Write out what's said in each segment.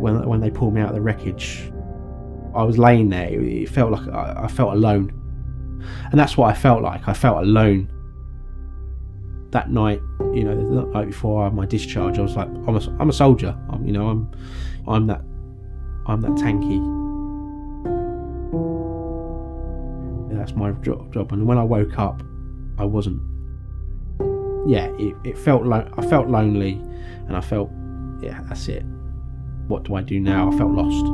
when they pulled me out of the wreckage, I was laying there. It felt like I felt alone, and that's what I felt like. I felt alone that night. The night before I had my discharge, I was like, I'm a soldier. I'm that tanky. That's my job. And when I woke up, I wasn't. Yeah, it felt like I felt lonely, and I felt, yeah, that's it. What do I do now? I felt lost.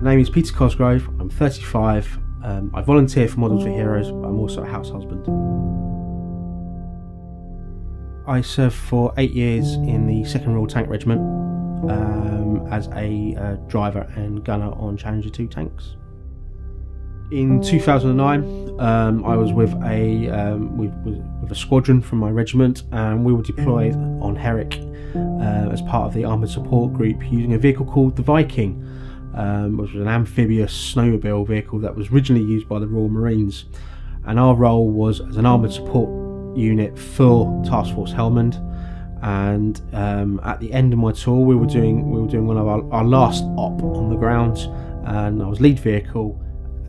My name is Peter Cosgrove. I'm 35. I volunteer for Models for Heroes, but I'm also a house husband. I served for 8 years in the 2nd Royal Tank Regiment as a driver and gunner on Challenger 2 tanks. In 2009, I was with a squadron from my regiment, and we were deployed on Herrick as part of the Armoured Support Group using a vehicle called the Viking, which was an amphibious snowmobile vehicle that was originally used by the Royal Marines, and our role was as an armoured support unit for Task Force Helmand. And at the end of my tour, we were doing one of our last op on the ground, and I was lead vehicle,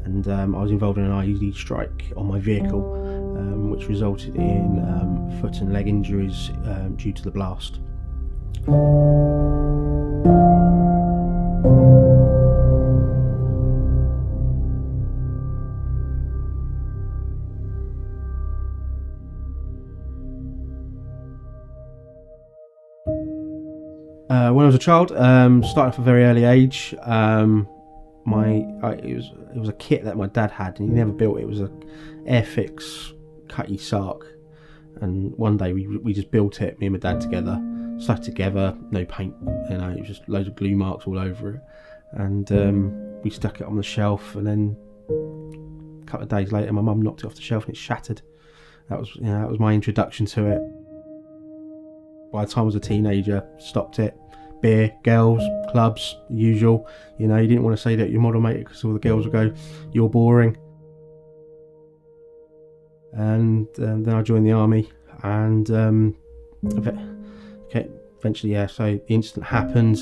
and I was involved in an IED strike on my vehicle, which resulted in foot and leg injuries due to the blast. When I was a child, started from a very early age. It was a kit that my dad had, and he never built it. It was a Airfix Cutty Sark, and one day we just built it, me and my dad together, stuck together, no paint, it was just loads of glue marks all over it, and we stuck it on the shelf, and then a couple of days later my mum knocked it off the shelf and it shattered. That was my introduction to it. By the time I was a teenager, stopped it. Beer, girls, clubs, usual. You didn't want to say that your model mate, because all the girls would go, "You're boring." And then I joined the army, and eventually, yeah. So the incident happened.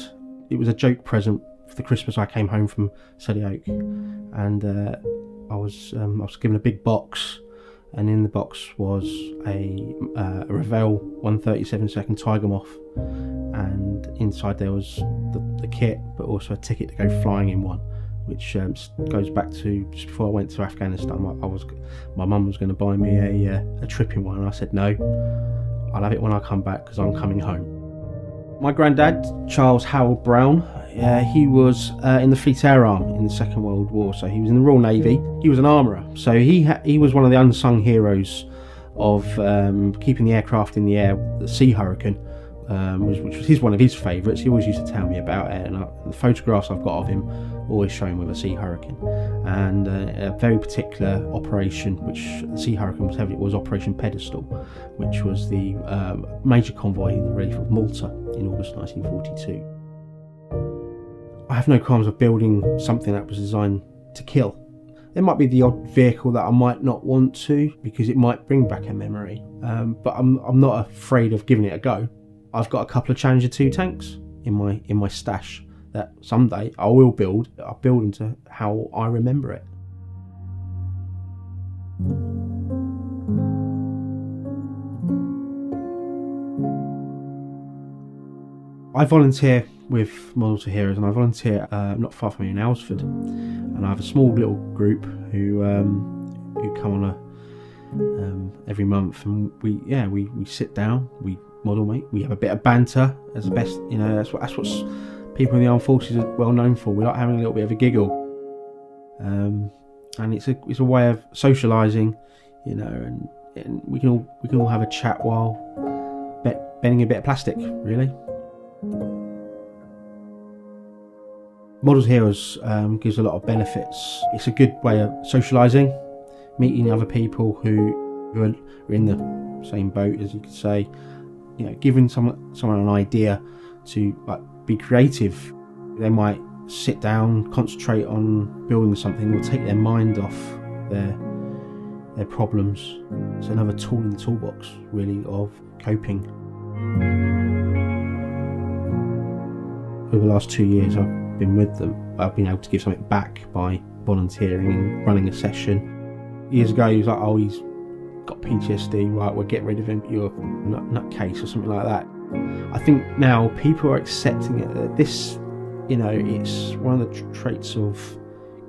It was a joke present for the Christmas I came home from Selly Oak, and I was given a big box. And in the box was a Revell 137 Tiger Moth, and inside there was the kit, but also a ticket to go flying in one, which goes back to just before I went to Afghanistan. My mum was going to buy me a trip in one, and I said no, I'll have it when I come back because I'm coming home. My granddad, Charles Howard Brown, he was in the Fleet Air Arm in the Second World War, so he was in the Royal Navy. He was an armourer, so he was one of the unsung heroes of keeping the aircraft in the air. The Sea Hurricane, which was one of his favourites. He always used to tell me about it, and the photographs I've got of him always show him with a Sea Hurricane. And a very particular operation, which the Sea Hurricane was Operation Pedestal, which was the major convoy in the relief of Malta in August 1942. I have no qualms of building something that was designed to kill. There might be the odd vehicle that I might not want to, because it might bring back a memory, but I'm not afraid of giving it a go. I've got a couple of Challenger 2 tanks in my stash that someday I will build. I'll build them to how I remember it. I volunteer with Models for Heroes, and I volunteer not far from here in Aylesford, and I have a small little group who come on every month, and we sit down, we model mate, we have a bit of banter as the best. That's what people in the armed forces are well known for. We like having a little bit of a giggle, and it's a way of socialising, and we can all have a chat while bending a bit of plastic, really. Models Heroes gives a lot of benefits. It's a good way of socialising, meeting other people who are in the same boat, as you could say. You know, giving someone an idea to be creative. They might sit down, concentrate on building something, or take their mind off their problems. It's another tool in the toolbox, really, of coping. Over the last 2 years I've been with them, I've been able to give something back by volunteering and running a session. Years ago he was like, oh, he's got PTSD, right, we'll get rid of him, you're a nutcase or something like that. I think now people are accepting it. This, it's one of the traits of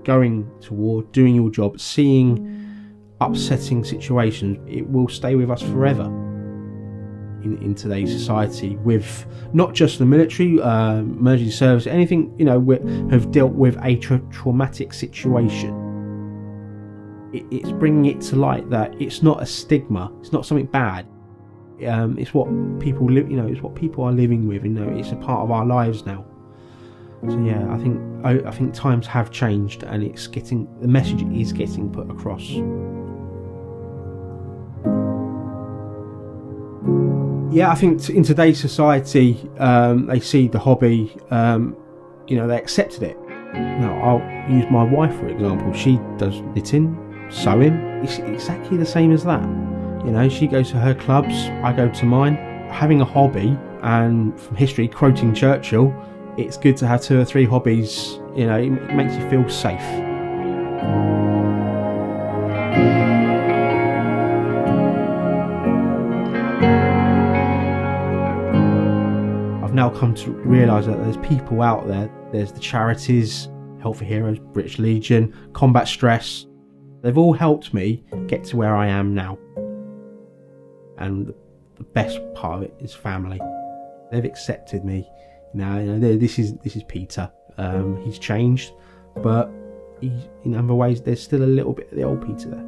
going to war, doing your job, seeing upsetting situations. It will stay with us forever in today's society, with not just the military, emergency service, anything, have dealt with a traumatic situation. It's bringing it to light that it's not a stigma, it's not something bad. It's what people live, it's what people are living with, it's a part of our lives now. So yeah, I think times have changed, and the message is getting put across. Yeah, I think in today's society, they see the hobby, they accepted it. Now, I'll use my wife for example. She does knitting, sewing. It's exactly the same as that. She goes to her clubs, I go to mine. Having a hobby, and from history, quoting Churchill, it's good to have 2 or 3 hobbies. It makes you feel safe. I've now come to realise that there's people out there. There's the charities, Help for Heroes, British Legion, Combat Stress. They've all helped me get to where I am now. And the best part of it is family. They've accepted me. This is Peter. He's changed, but in other ways there's still a little bit of the old Peter there.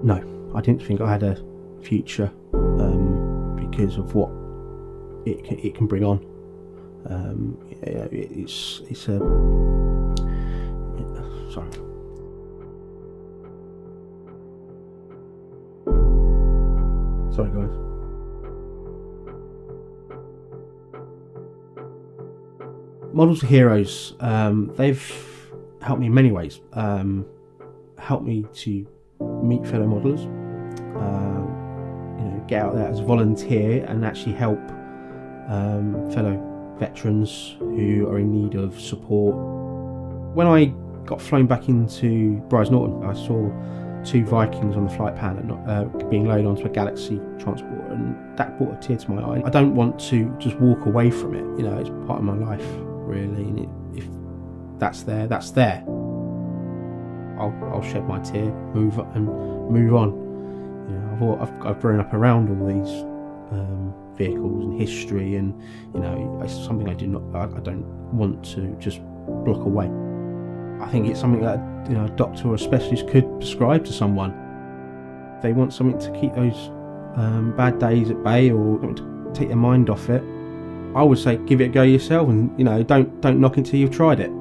No, I didn't think I had a future because of what it can bring on. It's a sorry. Sorry, guys. Models of Heroes, they've helped me in many ways. Helped me to meet fellow modelers, get out there as a volunteer and actually help fellow veterans who are in need of support. When I got flown back into Brize Norton, I saw 2 Vikings on the flight pan being loaded onto a Galaxy transport, and that brought a tear to my eye. I don't want to just walk away from it. It's part of my life, really, and if that's there, that's there. I'll shed my tear, move on. I've grown up around all these vehicles and history, and it's something I don't want to just block away. I think it's something that a doctor or a specialist could prescribe to someone. If they want something to keep those bad days at bay, or to take their mind off it, I would say give it a go yourself, and don't knock until you've tried it.